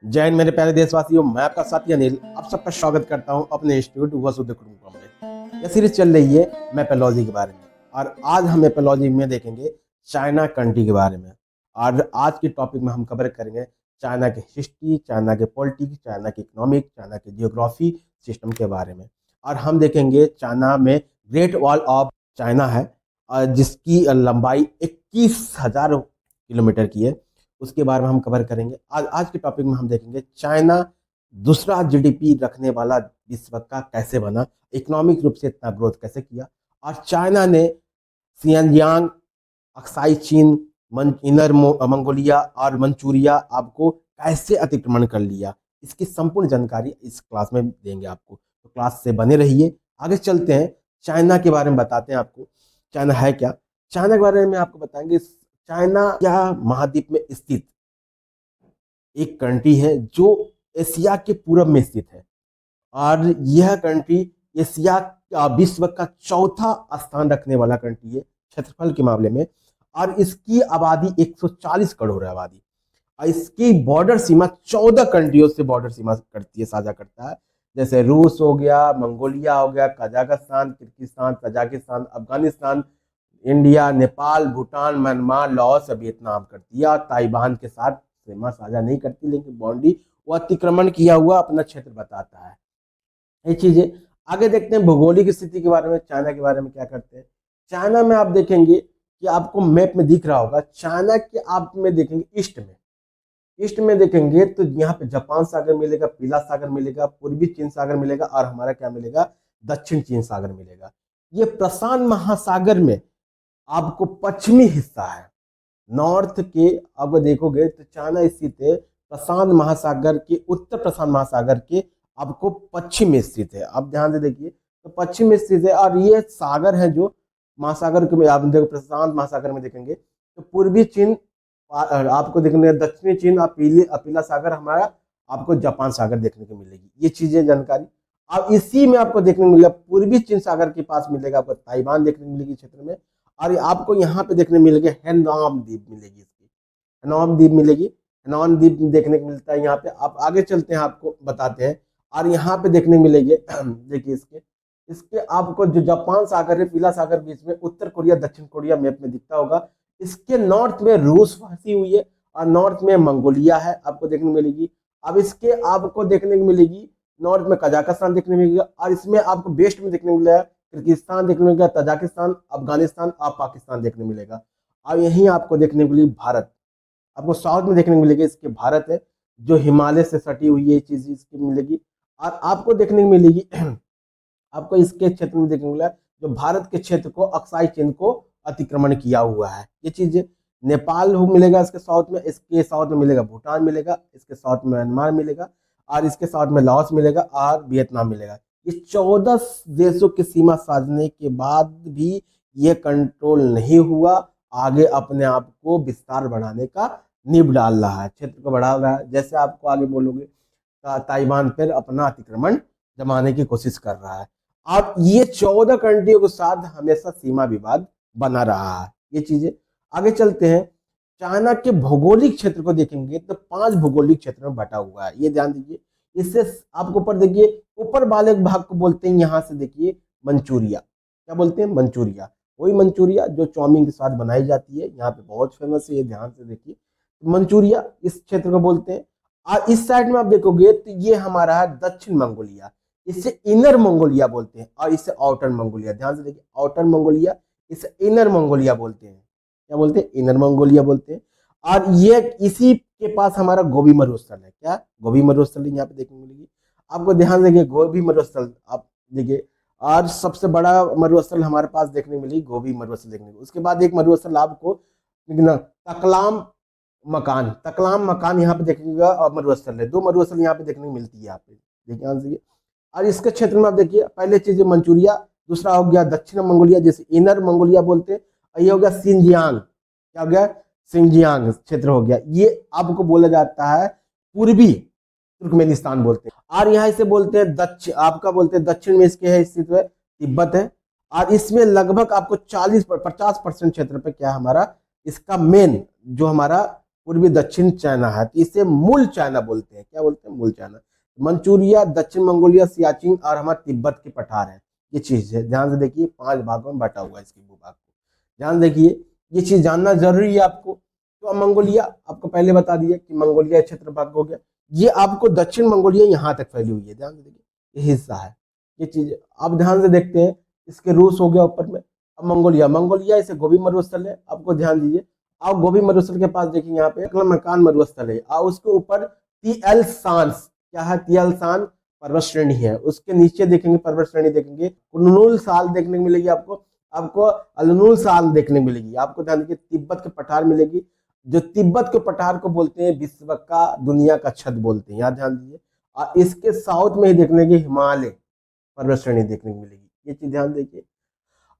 जय हिंद मेरे प्यारे देशवासियों, मैं आपका साथी अनिल आप सबका स्वागत करता हूं अपने इंस्टीट्यूट वसुध कुटुंबकम में। यह सीरीज चल रही है मैपेलॉजी के बारे में और आज हम मैपेलॉजी में देखेंगे चाइना कंट्री के बारे में। और आज के टॉपिक में हम कवर करेंगे चाइना के हिस्ट्री, चाइना के पॉलिटिक्स, चाइना के इकोनॉमिक, चाइना के जियोग्राफी सिस्टम के बारे में। और हम देखेंगे चाइना में ग्रेट वॉल ऑफ चाइना है जिसकी लंबाई 21,000 किलोमीटर की है, उसके बारे में हम कवर करेंगे। आज के टॉपिक में हम देखेंगे चाइना दूसरा जीडीपी रखने वाला विश्व का कैसे बना, इकोनॉमिक रूप से इतना ग्रोथ कैसे किया, और चाइना ने सियांजियांग, अक्साई चीन, इनर मंगोलिया और मंचूरिया आपको कैसे अतिक्रमण कर लिया। इसकी संपूर्ण जानकारी इस क्लास में देंगे आपको, तो क्लास से बने रहिए। आगे चलते हैं, चाइना के बारे में बताते हैं आपको चाइना है क्या। चाइना के बारे में आपको बताएंगे चाइना क्या महाद्वीप में स्थित एक कंट्री है जो एशिया के पूर्व में स्थित है और यह कंट्री एशिया का विश्व का चौथा स्थान रखने वाला कंट्री है क्षेत्रफल के मामले में। और इसकी आबादी 140 करोड़ है आबादी। और इसकी बॉर्डर सीमा 14 कंट्रियों से बॉर्डर सीमा करती है, साझा करता है, जैसे रूस हो गया, मंगोलिया हो गया, Kazakhstan, Kyrgyzstan, Tajikistan, Afghanistan, India, Nepal, Bhutan, Myanmar, Laos, Vietnam करती है। और ताइवान के साथ सीमा साझा नहीं करती, लेकिन बाउंड्री वो अतिक्रमण किया हुआ अपना क्षेत्र बताता है। ये चीजें आगे देखते हैं। भौगोलिक स्थिति के बारे में, चाइना के बारे में क्या करते हैं। चाइना में आप देखेंगे कि आपको मैप में दिख रहा होगा, चाइना के आप में देखेंगे ईस्ट में देखेंगे तो यहाँ पे जापान सागर मिलेगा, पीला सागर मिलेगा, पूर्वी चीन सागर मिलेगा और हमारा क्या मिलेगा, दक्षिण चीन सागर मिलेगा। ये प्रशांत महासागर में आपको पश्चिमी हिस्सा है नॉर्थ के। अब देखोगे तो चाइना स्थित है प्रशांत महासागर के, उत्तर प्रशांत महासागर के आपको पश्चिम में स्थित है। आप ध्यान से देखिए तो पश्चिम में स्थित है। और ये सागर है जो महासागर के, आप देखो प्रशांत महासागर में देखेंगे तो पूर्वी चीन आपको देखने, दक्षिणी चीन और पीला सागर हमारा आपको जापान सागर देखने को मिलेगी। ये चीजें जानकारी। अब इसी में आपको देखने को मिलेगा पूर्वी चीन सागर के पास मिलेगा आपको ताइवान देखने को मिलेगी क्षेत्र में। और आपको यहाँ पे देखने मिलेगी हैनाम द्वीप मिलेगी, इसकी हैनाम द्वीप मिलेगी, हैनाम द्वीप देखने को मिलता है यहाँ पे। आप आगे चलते हैं, आपको बताते हैं। और यहाँ पे देखने मिलेंगे देखिए इसके इसके आपको जो जापान सागर है, पीला सागर बीच में, उत्तर कोरिया, दक्षिण कोरिया मैप में दिखता होगा। इसके नॉर्थ में रूस फंसी हुई है और नॉर्थ में मंगोलिया है, आपको देखने को मिलेगी। अब इसके आपको देखने को मिलेगी नॉर्थ में कजाकिस्तान देखने मिलेगा और इसमें आपको वेस्ट में देखने को मिलेगा किर्गिस्तान देखने मिलेगा, तजाकिस्तान, अफगानिस्तान और पाकिस्तान देखने मिलेगा। अब यहीं आपको देखने को मिलेगी भारत, आपको साउथ में देखने को मिलेगी इसके भारत है जो हिमालय से सटी हुई है, ये चीज इसकी मिलेगी। और आपको देखने को मिलेगी आपको इसके क्षेत्र में देखने को मिला जो भारत के क्षेत्र को अक्साई चीन को अतिक्रमण किया हुआ है। ये चीजें नेपाल मिलेगा इसके साउथ में, इसके साउथ में मिलेगा भूटान मिलेगा, इसके साउथ में म्यांमार मिलेगा और इसके साउथ में लाओस मिलेगा और वियतनाम मिलेगा। ये 14 देशों की सीमा साधने के बाद भी ये कंट्रोल नहीं हुआ, आगे अपने आप को विस्तार बढ़ाने का नींव डाल रहा है, क्षेत्र को बढ़ा रहा है। जैसे आपको आगे बोलोगे ताइवान पर अपना अतिक्रमण जमाने की कोशिश कर रहा है। और ये 14 कंट्रियों के साथ हमेशा सीमा विवाद बना रहा है। ये चीजें आगे चलते हैं। चाइना के भौगोलिक क्षेत्र को देखेंगे तो 5 भौगोलिक क्षेत्र में बटा हुआ है, ये ध्यान दीजिए। इससे आपको ऊपर देखिए, ऊपर वाले भाग को बोलते हैं, यहाँ से देखिए मंचूरिया, क्या बोलते हैं, मंचूरिया। वही मंचूरिया जो चाउमीन के साथ बनाई जाती है, यहाँ पे बहुत फेमस है, ये ध्यान से देखिए। मंचूरिया इस क्षेत्र को बोलते हैं। और इस साइड में आप देखोगे तो ये हमारा है दक्षिण मंगोलिया, इसे इनर मंगोलिया बोलते हैं और इसे आउटर मंगोलिया, ध्यान से देखिए, आउटर मंगोलिया, इसे इनर मंगोलिया बोलते हैं। क्या बोलते हैं, इनर मंगोलिया बोलते हैं। और ये इसी के पास हमारा गोबी मरुस्थल है, क्या गोबी मरुस्थल यहाँ पे देखने को मिलेगी। आपको ध्यान देखिए गोबी मरुस्थल आप देखिए, और सबसे बड़ा मरुस्थल हमारे पास देखने को मिलेगी गोबी मरुस्थल देखने को। उसके बाद एक मरुस्थल आपको तकलाम तकलाम मकान यहाँ पे देखिएगा और मरुस्थल है, 2 मरुस्थल यहाँ पे देखने को मिलती है, यहाँ पे देखिए। और इसके क्षेत्र में आप देखिए, पहले चीज मंचूरिया, दूसरा हो गया दक्षिण मंगोलिया जिसे इनर मंगोलिया बोलते हैं, और ये हो गया सिंजियांग, क्या हो गया, सिंजियांग क्षेत्र हो गया। ये आपको बोला जाता है पूर्वी तुर्कमेनिस्तान बोलते हैं। और यहाँ इसे बोलते हैं दक्षिण, आपका बोलते हैं दक्षिण में इसके है स्थित है तिब्बत है। और इसमें लगभग आपको 50% क्षेत्र पे क्या हमारा इसका मेन जो हमारा पूर्वी दक्षिण चाइना है, तो इसे मूल चाइना बोलते हैं। क्या बोलते हैं? मूल चाइना। मंचूरिया, दक्षिण मंगोलिया, सियाचिन और हमारा तिब्बत के पठार है। ये चीज है, ध्यान से देखिए, 5 भागों में बटा हुआ है इसके भूभाग को। ध्यान देखिए, ये चीज जानना जरूरी है आपको। तो अब मंगोलिया आपको पहले बता दिया कि मंगोलिया क्षेत्र भाग हो गया। ये आपको दक्षिण मंगोलिया यहाँ तक फैली हुई है, ध्यान से देखिए, ये हिस्सा है ये चीज। अब ध्यान से देखते हैं, इसके रूस हो गया ऊपर में। अब मंगोलिया, मंगोलिया इसे गोबी मरुस्थल है, आपको ध्यान दीजिए। आप गोबी मरुस्थल के पास देखिए, यहाँ पे मकान मरुस्थल है और उसके ऊपर तिएल सांस, क्या है? तिएल सांस पर्वत श्रेणी है। उसके नीचे देखेंगे पर्वत श्रेणी, देखेंगे कुनलुन साल देखने को मिलेगी आपको। आपको अलनुल साल देखने को मिलेगी। आपको ध्यान दीजिए, तिब्बत के पठार मिलेगी। जो तिब्बत के पठार को बोलते हैं विश्व का, दुनिया का छत बोलते हैं, यहाँ ध्यान दीजिए। और इसके साउथ में ही देखने की हिमालय पर्वत श्रेणी देखने को मिलेगी, ये चीज ध्यान देखिए।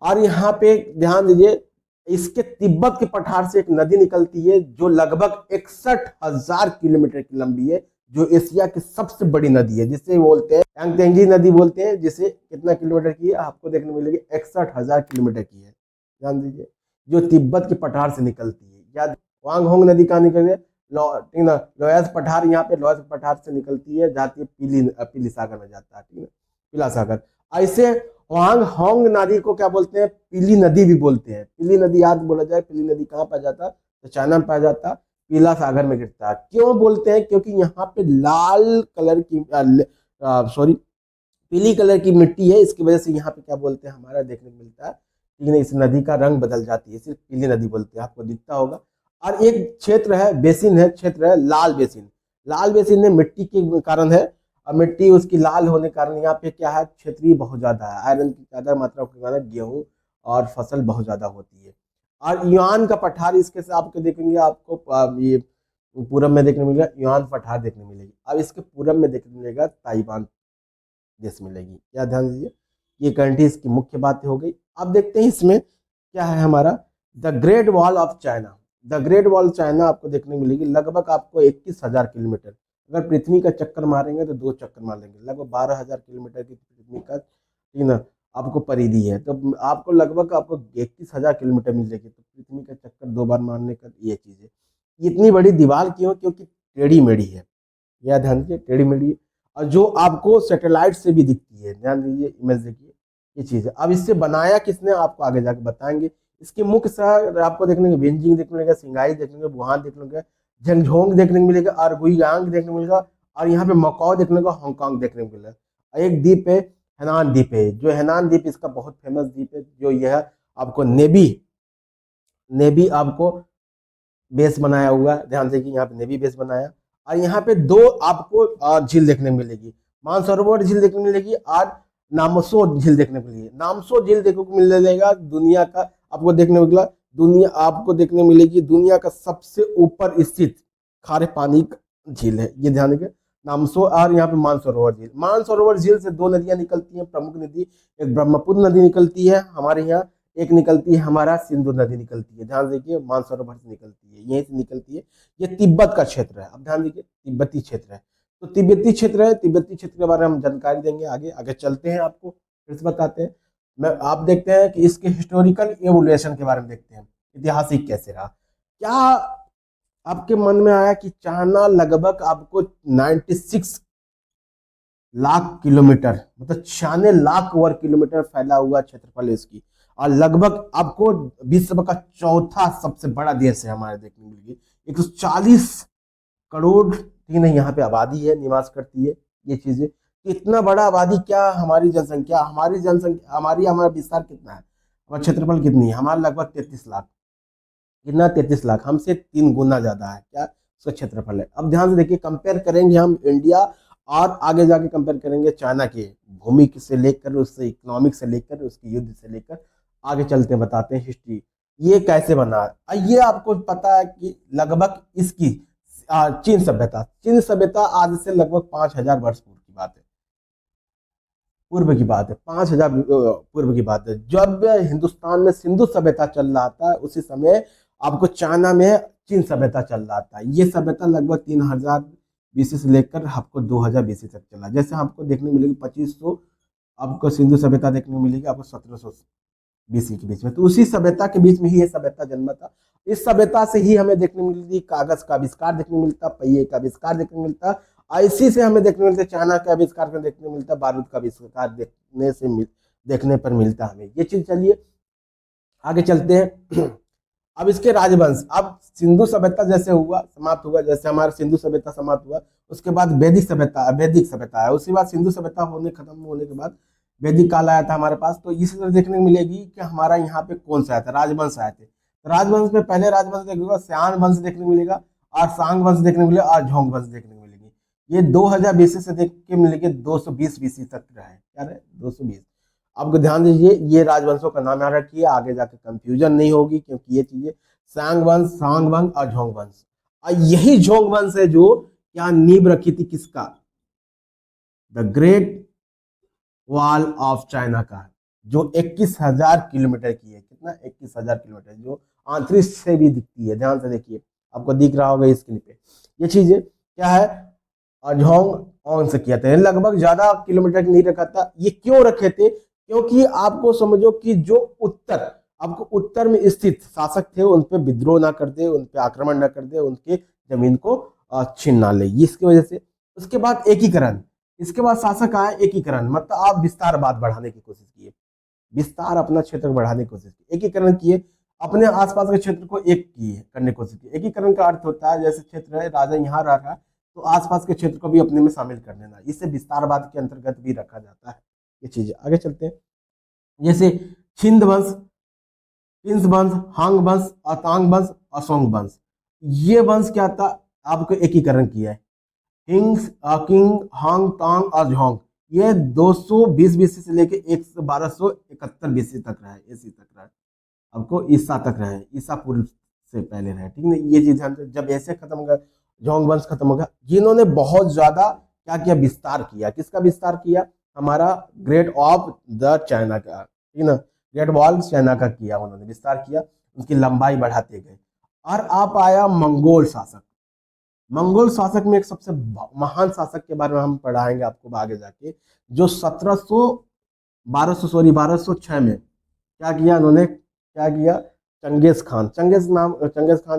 और यहाँ पे ध्यान दीजिए, इसके तिब्बत के पठार से एक नदी निकलती है जो लगभग 61,000 किलोमीटर की लंबी है, जो एशिया की सबसे बड़ी नदी है, जिसे बोलते हैं यांगत्जेंगी नदी बोलते हैं, जिसे कितना किलोमीटर की है आपको देखने को मिलेगी? 61,000 किलोमीटर की है। ध्यान दीजिए, जो तिब्बत के पठार से निकलती है। या वांगहोंग नदी कहाँ निकलती है? लोयस पठार, यहाँ पे लोयस पठार से निकलती है, जाती है पीली सागर में जाता है, ठीक है, पीला सागर। ऐसे वांग होंग नदी को क्या बोलते हैं? पीली नदी भी बोलते हैं। पीली नदी याद बोला जाए, पीली नदी कहाँ पाया जाता? तो चाइना में पाया जाता, पीला सागर में गिरता है। क्यों बोलते हैं? क्योंकि यहाँ पे लाल कलर की सॉरी पीली कलर की मिट्टी है, इसकी वजह से यहाँ पे क्या बोलते हैं? हमारा देखने को मिलता है, ठीक है, इस नदी का रंग बदल जाती है, सिर्फ पीली नदी बोलते हैं, आपको दिखता होगा। और एक क्षेत्र है, बेसिन है, क्षेत्र है लाल बेसिन। लाल बेसिन में मिट्टी के कारण है, और मिट्टी उसकी लाल होने के कारण यहाँ पे क्या है? क्षेत्रीय बहुत ज्यादा है, आयरन की ज्यादा मात्रा के कारण गेहूं और फसल बहुत ज्यादा होती है। और युआन का पठार, इसके से आपको देखेंगे, आपको ये पूरब में देखने मिलेगा, युआन पठार देखने मिलेगी। अब इसके पूरब में देखने मिलेगा ताइवान देश मिलेगी। क्या ध्यान दीजिए, ये कंट्रीज की मुख्य बातें हो गई। अब देखते हैं इसमें क्या है हमारा, the great wall of China. The great wall China आपको देखने मिलेगी, लगभग आपको 21,000 किलोमीटर। अगर पृथ्वी का चक्कर मारेंगे तो 2 चक्कर मार लेंगे, लगभग 12,000 किलोमीटर की पृथ्वी का, ठीक ना, आपको परिधि है। तो आपको लगभग आपको 21,000 किलोमीटर मिलेगी। तो पृथ्वी का चक्कर 2 बार मारने का ये चीज है। इतनी बड़ी दीवार क्यों? क्योंकि टेढ़ी मेढ़ी है, यह ध्यान दीजिए, टेढ़ी मेढ़ी है, और जो आपको सैटेलाइट से भी दिखती है। ध्यान दीजिए, इमेज देखिए, ये चीज है। अब इससे बनाया किसने, आपको आगे जाके बताएंगे। इसके मुख्य शहर आपको देखने को बेजिंग देखने मिलेगा, सिंगाई देखने को, वुहान देखने को, झंगझोंग देखने को मिलेगा, और गुइयांग देखने को मिलेगा, और यहाँ पे मकाओ देखने को, हांगकांग देखने को मिलेगा। एक द्वीप है, हेनान द्वीप है, जो हेनान द्वीप इसका बहुत फेमस द्वीप है, जो यह आपको नेवी नेवी आपको बेस बनाया हुआ है। ध्यान देखिए, यहाँ पे नेवी बेस बनाया। और यहाँ पे 2 आपको झील देखने को मिलेगी, मानसरोवर झील देखने को मिलेगी, और नामसो झील देखने को मिलेगी। नामसो झील देखने को मिलेगा, दुनिया का आपको देखने को मिलेगा, दुनिया आपको देखने मिलेगी दुनिया का सबसे ऊपर स्थित खारे पानी का झील है, ये ध्यान रखिए, नामसो। और यहाँ पे मानसरोवर झील, मानसरोवर झील से 2 नदियां निकलती हैं, प्रमुख नदी, एक ब्रह्मपुत्र नदी निकलती है हमारे यहाँ, एक निकलती है हमारा सिंधु नदी निकलती है। ध्यान देखिए, मानसरोवर से निकलती है, यहीं से निकलती है। ये तिब्बत का क्षेत्र है। अब ध्यान देखिए, तिब्बती क्षेत्र है, तो तिब्बती क्षेत्र है, तिब्बती क्षेत्र के बारे में हम जानकारी देंगे आगे। आगे चलते हैं, आपको फिर से बताते हैं। मैं आप देखते हैं कि इसके हिस्टोरिकल एवोल्यूशन के बारे में देखते हैं, ऐतिहासिक कैसे रहा। क्या आपके मन में आया कि चाइना लगभग आपको 96 लाख किलोमीटर, मतलब 96 लाख वर्ग किलोमीटर फैला हुआ क्षेत्रफल है इसकी, और लगभग आपको विश्व का चौथा सबसे बड़ा देश है हमारे देखने मिलेगी। 140 करोड़, ठीक नहीं, यहाँ पे आबादी है, निवास करती है, ये चीजें। इतना बड़ा आबादी, क्या हमारी जनसंख्या, हमारा विस्तार कितना है, हमारा क्षेत्रफल कितनी है? हमारा लगभग 33 लाख, कितना? 33 लाख, हमसे 3 गुना ज्यादा है क्या उसका क्षेत्रफल है। अब ध्यान से देखिए, कंपेयर करेंगे हम इंडिया, और आगे जाके कंपेयर करेंगे चाइना के भूमि से लेकर, उससे इकोनॉमिक से लेकर, उसके युद्ध से लेकर, आगे चलते हैं, बताते हैं हिस्ट्री ये कैसे बना है। ये आपको पता है कि लगभग इसकी चीन सभ्यता आज से लगभग 5,000 वर्ष पूर्व की बात है, 5,000 पूर्व की बात है। जब हिंदुस्तान में सिंधु सभ्यता चल रहा था, उसी समय आपको चाइना में चीन सभ्यता चल रहा था। ये सभ्यता लगभग 3,000 बीसी से लेकर आपको 2,000 बीसी तक चला। जैसे आपको देखने मिलेगी 2500 आपको सिंधु सभ्यता देखने को मिलेगी, आपको 1700 BC के बीच में। तो उसी सभ्यता के बीच में ही ये सभ्यता जन्मा था। इस सभ्यता से ही हमें देखने मिलती कागज का आविष्कार देखने मिलता, पहिए का आविष्कार देखने मिलता, इसी से हमें देखने मिलता चाइना का आविष्कार का देखने मिलता, बारूद का आविष्कार देखने पर मिलता हमें ये चीज। चलिए आगे चलते हैं। अब इसके राजवंश, अब सिंधु सभ्यता जैसे हुआ समाप्त हुआ, जैसे हमारा सिंधु सभ्यता समाप्त हुआ, उसके बाद वैदिक सभ्यता है। उसके बाद सिंधु सभ्यता खत्म होने के बाद वैदिक काल आया था हमारे पास। तो इसी तरह देखने को मिलेगी कि हमारा यहाँ पे कौन सा आया था, राजवंश आए थे। तो राजवंश में पहले राजवंश देखने श्यान वंश देखने को मिलेगा, और सांग वंश देखने को मिलेगा, और झोंग वंश देखने को मिलेगी। ये 2000 BC से देख के मिलेंगे 220 BC तक रहा है। क्या है 220। आपको ध्यान दीजिए, ये राजवंशों का नाम याद रखिए, आगे जाके कंफ्यूजन नहीं होगी, क्योंकि ये चीजें सांग वंश, सांग वंश और झोंग वंश, और यही झोंग वंश है जो क्या नींव रखी थी किसका, the great wall of China का, जो 21,000 किलोमीटर की है। कितना 21,000 किलोमीटर, जो अंतरिक्ष से भी दिखती है। ध्यान से देखिए, आपको दिख रहा होगा स्क्रीन पे। ये चीजें क्या है, झोंग ऑन से किया था, लगभग ज्यादा किलोमीटर नहीं रखा था। ये क्यों रखे थे, क्योंकि आपको समझो कि जो आपको उत्तर में स्थित शासक थे, उन पे विद्रोह ना कर दे, उन पे आक्रमण ना कर दे, उनके जमीन को छीन ना ले, इसकी वजह से। उसके बाद एकीकरण, इसके बाद शासक आए एकीकरण, मतलब आप विस्तारवाद बढ़ाने की कोशिश किए, विस्तार अपना क्षेत्र बढ़ाने की कोशिश की, एकीकरण किए, अपने आसपास के क्षेत्र को एक किए करने की कोशिश की। एकीकरण का अर्थ होता है, जैसे क्षेत्र है, राजा यहाँ रह रहा है तो आसपास के क्षेत्र को भी अपने में शामिल कर लेना, इसे विस्तारवाद के अंतर्गत भी रखा जाता है। ये चीजें आगे चलते हैं, जैसे छिंद वंश, किंस वंश, हांग वंश, अतांग वंश, असोंग वंश। ये वंश क्या था, आपको एकीकरण किया है। किंग, हांग, तांग और झोंग, ये 220 BC से लेके 1271 BC तक रहा है, इसी तक रहा है, आपको ईसा तक रहा है, ईसा पूर्व से पहले रहा है। ठीक है, ये चीज जब ऐसे खत्म होगा, झोंग वंश खत्म होगा, जिन्होंने बहुत ज्यादा क्या किया, विस्तार किया। किसका विस्तार किया, हमारा ग्रेट ऑफ द चाइना का, ठीक ना, ग्रेट वॉल चाइना का किया, उन्होंने विस्तार किया, उनकी लंबाई बढ़ाते गए। और आप आया मंगोल शासक। मंगोल शासक में एक सबसे महान शासक के बारे में हम पढ़ाएंगे आपको आगे जाके, जो 1206 में क्या किया उन्होंने, क्या किया, चंगेज खान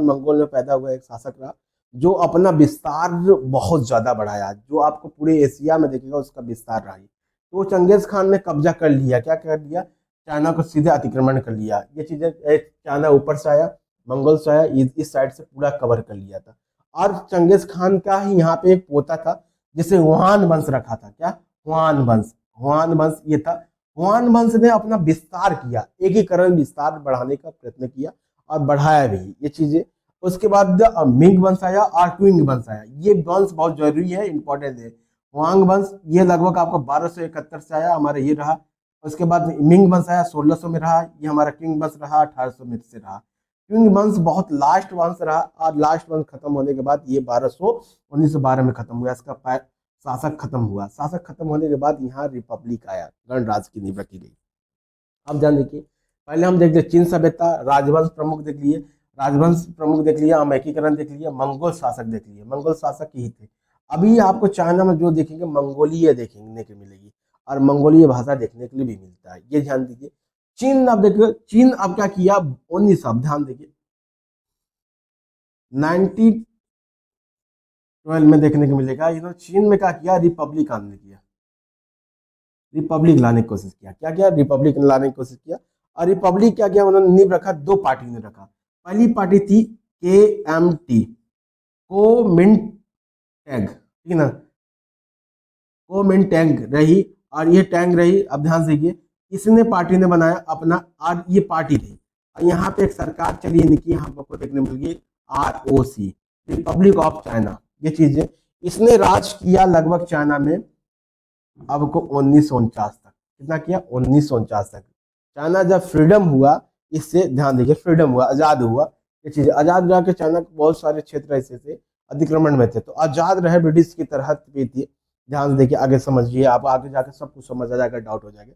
मंगोल में पैदा हुआ एक शासक रहा, जो अपना विस्तार बहुत ज्यादा बढ़ाया, जो आपको पूरे एशिया में देखेगा उसका विस्तार रहा। तो चंगेज खान ने कब्जा कर लिया, क्या कर लिया, चाइना को सीधे अतिक्रमण कर लिया। ये चीजें चाइना ऊपर से आया, मंगोल से आया, इस साइड से पूरा कवर कर लिया था। और चंगेज खान का ही यहाँ पे एक पोता था जिसे हुआन वंश रखा था। क्या, हुआन वंश ये था। हुआन वंश ने अपना विस्तार किया, एकीकरण विस्तार बढ़ाने का प्रयत्न किया और बढ़ाया भी ये चीजें। उसके बाद मिंग वंश आया और क्विंग वंश आया। ये वंश बहुत जरूरी है, इंपॉर्टेंट है। हुआंग वंश ये लगभग आपको 1271 से आया, हमारा ये रहा। उसके बाद मिंग वंश आया 1600 में रहा, ये हमारा क्विंग वंश रहा 1800 में से रहा। क्विंग वंश बहुत लास्ट वंश रहा, और लास्ट वंश खत्म होने के बाद ये 1912 में खत्म हुआ, इसका शासक खत्म हुआ। शासक खत्म होने के बाद यहाँ रिपब्लिक आया, गणराज्य की नींव रखी गई। अब ध्यान देखिए, पहले हम देख लिए चीन सभ्यता, राजवंश प्रमुख देख लिए, हम एकीकरण देख लिया, मंगोल शासक देख लिए, मंगोल शासक ही थे। अभी आपको चाइना में जो देखेंगे मंगोलीय देखने को मिलेगी, और मंगोलीय भाषा देखने के लिए भी मिलता है, ये ध्यान दीजिए। चीन अब देखिए, चीन अब क्या किया, 19 अब ध्यान देखिए 1912 में देखने को मिलेगा। इन्होंने चीन में क्या किया, रिपब्लिक लाने की कोशिश किया। क्या किया, रिपब्लिक लाने की कोशिश किया। और रिपब्लिक क्या किया, उन्होंने नींव रखा, दो पार्टी ने रखा। पहली पार्टी थी KMT, कोमिंटैंग, ठीक ना, कोमिंटैंग रही, और ये टैंग रही। अब ध्यान से देखिए, इसने पार्टी ने बनाया अपना, और ये पार्टी थी, और यहाँ पे एक सरकार चली, इनकी यहाँ आपको देखने मिलेगी ROC, रिपब्लिक ऑफ चाइना। ये चीजें इसने राज किया लगभग चाइना में आपको 1949 तक। कितना किया, 1949 तक। चाइना जब फ्रीडम हुआ, इससे ध्यान देखिए, फ्रीडम हुआ, आजाद हुआ, ये चीजें आजाद रहा के चाइना के बहुत सारे क्षेत्र ऐसे थे अतिक्रमण में थे, तो आजाद रहे, ब्रिटिश की तरह भी थी। ध्यान से देखिए, आगे समझिए, आप आगे जाकर सब कुछ समझ आ जाएगा, डाउट हो जाएगा।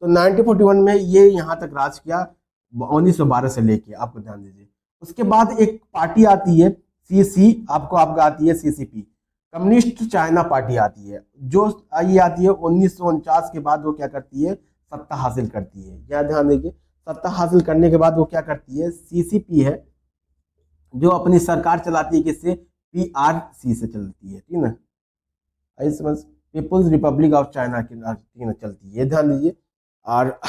तो 1941 में ये यहाँ तक राज किया, 1912 से लेके, आपको ध्यान दीजिए। उसके बाद एक पार्टी आती है CC, आपको आती है CCP, कम्युनिस्ट चाइना पार्टी आती है, जो ये आती है 1949 के बाद। वो क्या करती है, सत्ता हासिल करती है। यह ध्यान देखिए, सत्ता हासिल करने के बाद वो क्या करती है, सीसीपी है जो अपनी सरकार चलाती है, किससे, पीआरसी से चलती है, ठीक है ना, आई समझ, पीपुल्स रिपब्लिक ऑफ चाइना की, ठीक है, चलती है, ध्यान दीजिए। और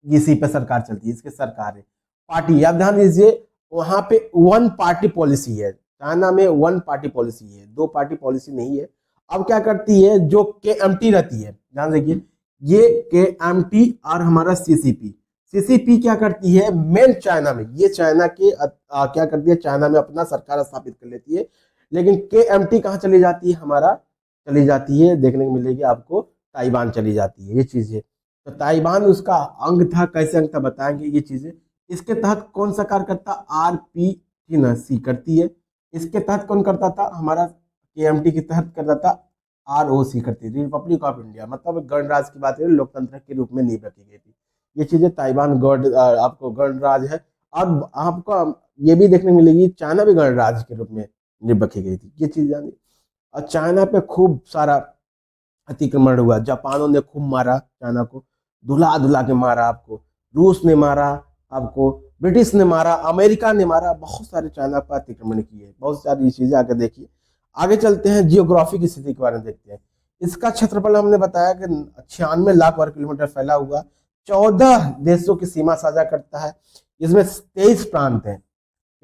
इसी पे सरकार चलती है, इसके सरकार है, पार्टी, आप ध्यान दीजिए, वहां पे वन पार्टी पॉलिसी है, चाइना में वन पार्टी पॉलिसी है, दो पार्टी पॉलिसी नहीं है। अब क्या करती है, जो केएमटी रहती है, ध्यान देखिए, ये केएमटी और हमारा सीसीपी, सीसीपी क्या करती है, मेन चाइना में, ये चाइना के क्या करती है, चाइना में अपना सरकार स्थापित कर लेती है। लेकिन केएमटी कहाँ चली जाती है, हमारा चली जाती है, देखने को मिलेगी आपको, ताइवान चली जाती है, ये चीज है। तो ताइवान उसका अंग था, कैसे अंग था बताएंगे ये चीजें। इसके तहत कौन सा कार्य करता, आरपीसी करती है। इसके तहत कौन करता था, हमारा केएमटी के तहत करता था आरओसी करती थी, रिपब्लिक ऑफ इंडिया, मतलब गणराज्य की बात है, लोकतंत्र के रूप में नींव रखी गई थी। ये चीजें, ताइवान आपको गणराज्य है। अब आपको ये भी देखने को मिलेगी, चाइना भी गणराज्य के रूप में नींव रखी गई थी, ये चीज जानी। और चाइना पे खूब सारा अतिक्रमण हुआ, जापानों ने खूब मारा चाइना को, धुला धुला के मारा आपको, रूस ने मारा आपको, ब्रिटिश ने मारा, अमेरिका ने मारा, बहुत सारे चाइना पर अतिक्रमण किए, बहुत सारी चीजें आगे देखिए। आगे चलते हैं, जियोग्राफी की स्थिति के बारे में देखते हैं। इसका क्षेत्रफल हमने बताया कि 96 लाख वर्ग किलोमीटर फैला हुआ, 14 देशों की सीमा साझा करता है। इसमें 23 प्रांत हैं,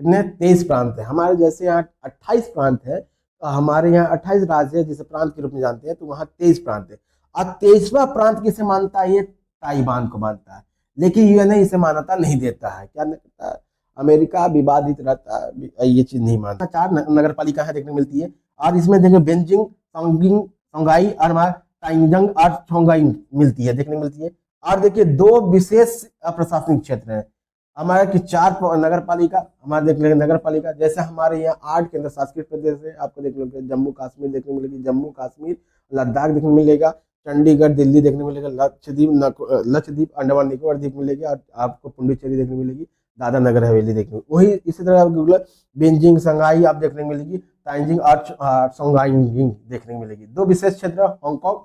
कितने, 23 प्रांत है। हमारे जैसे यहाँ 28 प्रांत है, तो हमारे यहाँ 28 राज्य है जिसे प्रांत के रूप में जानते हैं, तो वहाँ 23 प्रांत है। और 23वां प्रांत किसे मानता है, ये ताइवान को मानता है। लेकिन यूएनए इसे मान्यता नहीं देता है, क्या नहीं करता है, अमेरिका विवादित रहता है, ये चीज नहीं मानता। 4 नगर पालिका है देखने को मिलती है, और इसमें देखिए बेंजिंग, सोंगिंग, सोंगाई और हमारा ताइजंग और छोंगाई मिलती है, देखने को मिलती है। और देखिए 2 विशेष प्रशासनिक क्षेत्र है हमारा, कि 4 नगर पालिका हमारे देख लेंगे, नगर पालिका जैसे हमारे यहाँ 8 केंद्र शासित प्रदेश है, आपको देख लो, जम्मू कश्मीर देखने मिलेगी, जम्मू कश्मीर, लद्दाख देखने मिलेगा, चंडीगढ़, दिल्ली देखने मिलेगा, लक्षद्वीप, अंडमान निकोबार द्वीप मिलेगी, और आपको पुडुचेरी देखने मिलेगी, दादरा नगर हवेली देखने, वही इसी तरह आपको बेजिंग, शंघाई आप देखने मिलेगी, ताइजिंग और सोंगाइंग देखने मिलेगी। 2 विशेष क्षेत्र, हांगकांग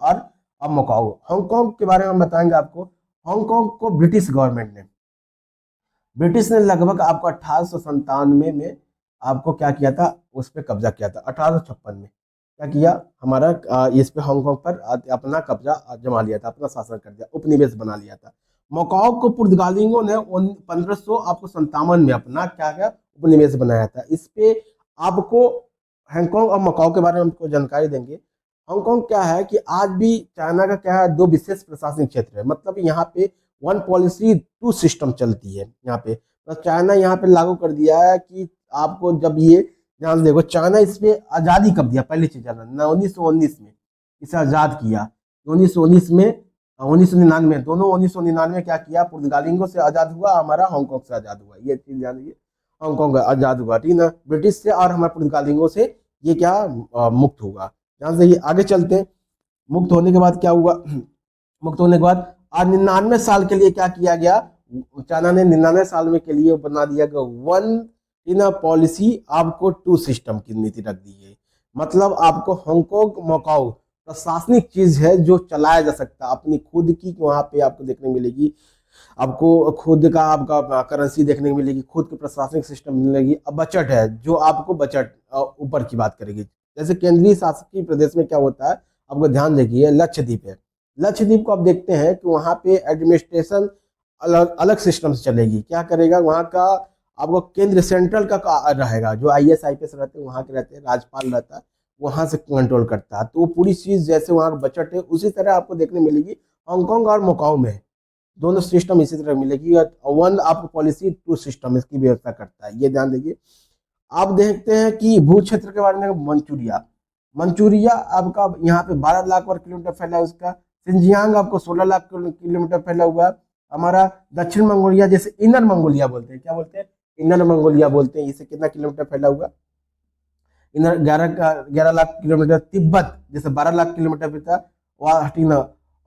और मकाओ। हांगकांग के बारे में बताएंगे आपको। हांगकांग को ब्रिटिश गवर्नमेंट ने, ब्रिटिश ने लगभग आपको 1897 में आपको क्या किया था, उस पर कब्जा किया था। 1856 में क्या किया, हमारा इस पे हांगकांग पर अपना कब्जा जमा लिया था, अपना शासन कर दिया, उपनिवेश बना लिया था। मकाओ को पुर्तगालियों ने 1557 में अपना क्या किया, उपनिवेश बनाया था। इस पे आपको हांगकांग और मकाओ के बारे में हमको जानकारी देंगे। हांगकांग क्या है कि आज भी चाइना का क्या है, 2 विशेष प्रशासनिक क्षेत्र है, मतलब यहाँ पे 1 पॉलिसी 2 सिस्टम चलती है यहाँ पे। तो चाइना यहाँ पे लागू कर दिया है कि आपको जब ये ध्यान देखो, चाइना इस पे आज़ादी कब दिया, पहली चीज जानना, 1919 में इसे आज़ाद किया। 1919 में, 1999 दोनों, 1999 क्या किया, पुर्तगालियों से आज़ाद हुआ, हमारा हांगकांग से आज़ाद हुआ, ये चीज जान लीजिए। हांगकांग आज़ाद हुआ, ठीक ना, ब्रिटिश से और हमारे पुर्तगालियों से ये क्या मुक्त हुआ। ध्यान से ये आगे चलते हैं। मुक्त होने के बाद क्या हुआ, मुक्त होने के बाद और 99 साल के लिए क्या किया गया, चाइना ने 99 साल में के लिए बना दिया गया 1 इन पॉलिसी, आपको 2 सिस्टम की नीति रख दी है। मतलब आपको हांगकांग, मकाओ प्रशासनिक चीज है जो चलाया जा सकता है अपनी खुद की, वहां पे आपको देखने मिलेगी, आपको खुद का आपका करेंसी देखने को मिलेगी, खुद की प्रशासनिक सिस्टम मिलेगी। अब बजट है, जो आपको बजट ऊपर की बात करेगी, जैसे केंद्रीय शासकीय प्रदेश में क्या होता है, आपको ध्यान देखिए, लक्षद्वीप है। लक्षद्वीप को आप देखते हैं कि वहाँ पे एडमिनिस्ट्रेशन अलग अलग सिस्टम से चलेगी। क्या करेगा, वहाँ का आपको केंद्र सेंट्रल का रहेगा, जो आईएएस आईपीएस रहते हैं वहाँ के रहते हैं, राज्यपाल रहता है, वहाँ से कंट्रोल करता है। तो वो पूरी चीज जैसे वहाँ का बजट है उसी तरह आपको देखने मिलेगी हांगकांग और मकाओ में, दोनों सिस्टम इसी तरह मिलेगी। 1 आपको पॉलिसी 2 सिस्टम इसकी व्यवस्था करता है, ये ध्यान देखिए। आप देखते हैं कि भू क्षेत्र के बारे में, मंचूरिया, मंचूरिया आपका यहाँ पे 12 लाख वर्ग किलोमीटर फैला है उसका। सिंजियांग आपको 16 लाख किलोमीटर फैला हुआ है। हमारा दक्षिण मंगोलिया, जैसे इनर मंगोलिया बोलते हैं, क्या बोलते हैं, इनर मंगोलिया बोलते हैं, इसे कितना किलोमीटर फैला हुआ, इनर 11 लाख किलोमीटर। तिब्बत जैसे 12 लाख किलोमीटर फैला,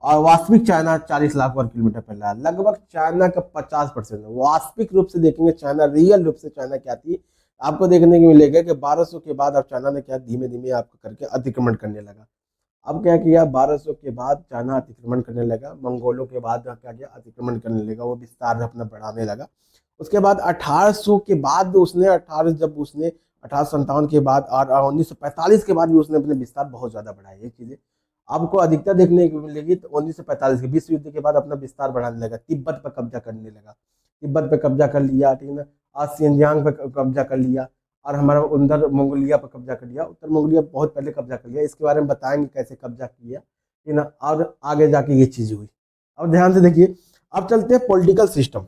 और वास्तविक चाइना 40 लाख वर्ग किलोमीटर फैला है। लगभग चाइना का 50%, वास्तविक रूप से देखेंगे चाइना, रियल रूप से चाइना क्या थी, आपको देखने को मिलेगा कि 1200 के बाद अब चाइना ने क्या धीमे धीमे आपको करके अतिक्रमण करने लगा। अब क्या किया, 1200 के बाद चाइना अतिक्रमण करने लगा, मंगोलों के बाद क्या किया, अतिक्रमण करने लगा, वो विस्तार अपना बढ़ाने लगा। उसके बाद 1800 के बाद उसने 1857 के बाद और 1945 के बाद भी उसने अपने विस्तार बहुत ज्यादा बढ़ाए। ये चीजें आपको अधिकतर देखने को मिलेगी। तो 1945 के विश्व युद्ध के बाद अपना विस्तार बढ़ाने लगा, तिब्बत पर कब्जा करने लगा, तिब्बत पे कब्जा कर लिया, ठीक है ना, आज सिंजियांग पे कब्जा कर लिया, और हमारा उधर मंगोलिया पर कब्जा कर लिया, उत्तर मंगोलिया बहुत पहले कब्जा कर लिया। इसके बारे में बताएंगे कैसे कब्जा किया, ठीक है ना, और आगे जाके ये चीज हुई। अब ध्यान से देखिए, अब चलते हैं पॉलिटिकल सिस्टम।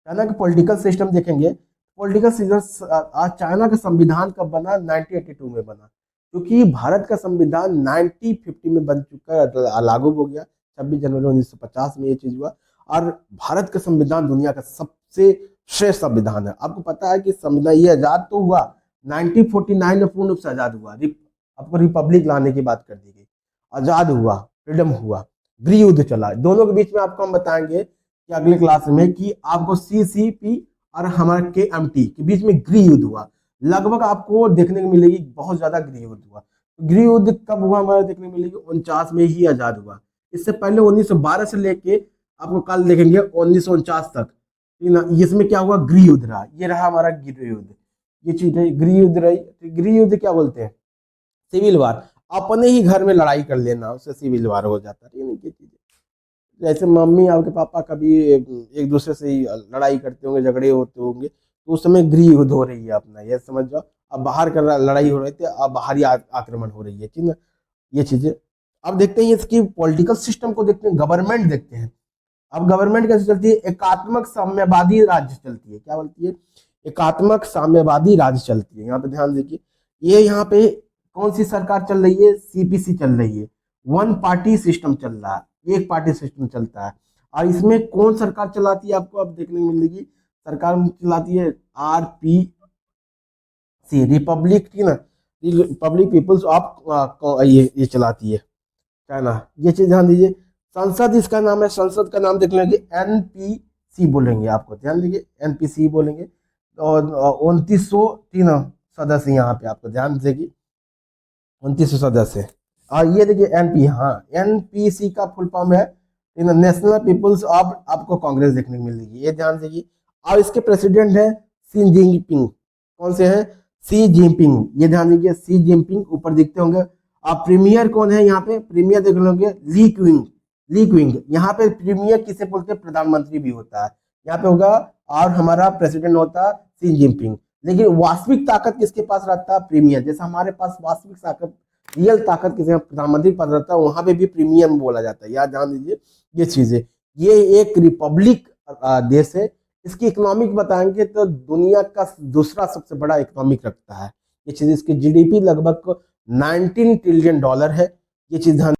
चाइना का पॉलिटिकल सिस्टम देखेंगे। पॉलिटिकल सिस्टम आज चाइना का संविधान कब बना, 1982 में बना, क्योंकि भारत का संविधान 1950 में बन चुका है, लागू हो गया 26 जनवरी 1950 में ये चीज हुआ। और भारत का संविधान दुनिया का सबसे श्रेष्ठ संविधान है। आपको पता है कि संविधान ये आजाद तो हुआ 1949 में, पूर्ण रूप से आजाद हुआ। आपको रिपब्लिक लाने की बात कर दी गई, आजाद हुआ, फ्रीडम हुआ, गृह युद्ध चला। दोनों के बीच में आपको हम बताएंगे कि अगले क्लास में कि आपको CCP और हमारे KMT के बीच में गृह युद्ध हुआ। लगभग आपको देखने को मिलेगी बहुत ज्यादा गृह युद्ध हुआ। गृह युद्ध कब हुआ हमारा देखने को मिलेगी, 49 में ही आजाद हुआ। इससे पहले 1912 से लेके आपको कल देखेंगे 1949 तक, ठीक ना, इसमें क्या हुआ, गृह युद्ध रहा। ये रहा हमारा गृह युद्ध, ये चीज है गृह युद्ध रही। गृह युद्ध क्या बोलते हैं, सिविल वार। अपने ही घर में लड़ाई कर लेना, उससे सिविल वार हो जाता है, ये चीजें। जैसे मम्मी आपके पापा कभी एक दूसरे से ही लड़ाई करते होंगे, झगड़े होते होंगे, तो उस समय गृह युद्ध हो रही है अपना, ये समझ जाओ। अब बाहर का लड़ाई हो रही थी, अब बाहरी आक्रमण हो रही है, ठीक है, ये चीजें। अब देखते हैं इसकी पॉलिटिकल सिस्टम को, देखते हैं गवर्नमेंट देखते हैं। अब गवर्नमेंट कैसे चलती है, एकात्मक साम्यवादी राज्य चलती है। क्या बोलती है, एकात्मक साम्यवादी राज्य चलती है। यहाँ पे ध्यान देखिए, ये यहाँ पे कौन सी सरकार चल रही है, CPC चल रही है, वन पार्टी सिस्टम चल रहा है, एक पार्टी सिस्टम चलता है। और इसमें कौन सरकार चलाती है, आपको अब देखने को मिलेगी, सरकार चलाती है RPC, रिपब्लिक, ठीक ना, रिपब्लिक पीपुल्स ऑफ ये चलाती है चाइना। ये चीज ध्यान दीजिए। संसद इसका नाम है, संसद का नाम देख लेंगे, NPC बोलेंगे, आपको ध्यान दीजिए, NPC बोलेंगे। और 2903 सदस्य यहाँ पे आपको ध्यान देगी, 2900 सदस्य। और ये देखिए NP, हाँ, NPC का फुल फॉर्म है नेशनल पीपुल्स ऑफ, आपको कांग्रेस देखने को मिलेगी, ये ध्यान देगी। और इसके प्रेसिडेंट है सी जिनपिंग। कौन से हैं, सी जिनपिंग, ये ध्यान दीजिए, सी जिनपिंग ऊपर दिखते होंगे। अब प्रीमियर कौन है, यहाँ पे प्रीमियर देख लोगे, ली क्विंग, ली क्विंग। यहाँ पे प्रीमियर किसे बोलते हैं, प्रधानमंत्री भी होता है यहाँ पे होगा, और हमारा प्रेसिडेंट होता है सी जिनपिंग। लेकिन वास्तविक ताकत किसके पास रहता है, प्रीमियर। जैसे हमारे पास वास्तविक ताकत, रियल ताकत किसी प्रधानमंत्री पद रहता है, वहां पे भी प्रीमियम बोला जाता है, याद ध्यान दीजिए ये चीजें। ये एक रिपब्लिक देश है। इसकी इकोनॉमिक बताएंगे तो दुनिया का दूसरा सबसे बड़ा इकोनॉमिक रखता है ये चीज। इसकी GDP लगभग $19 ट्रिलियन है, ये चीज ध्यान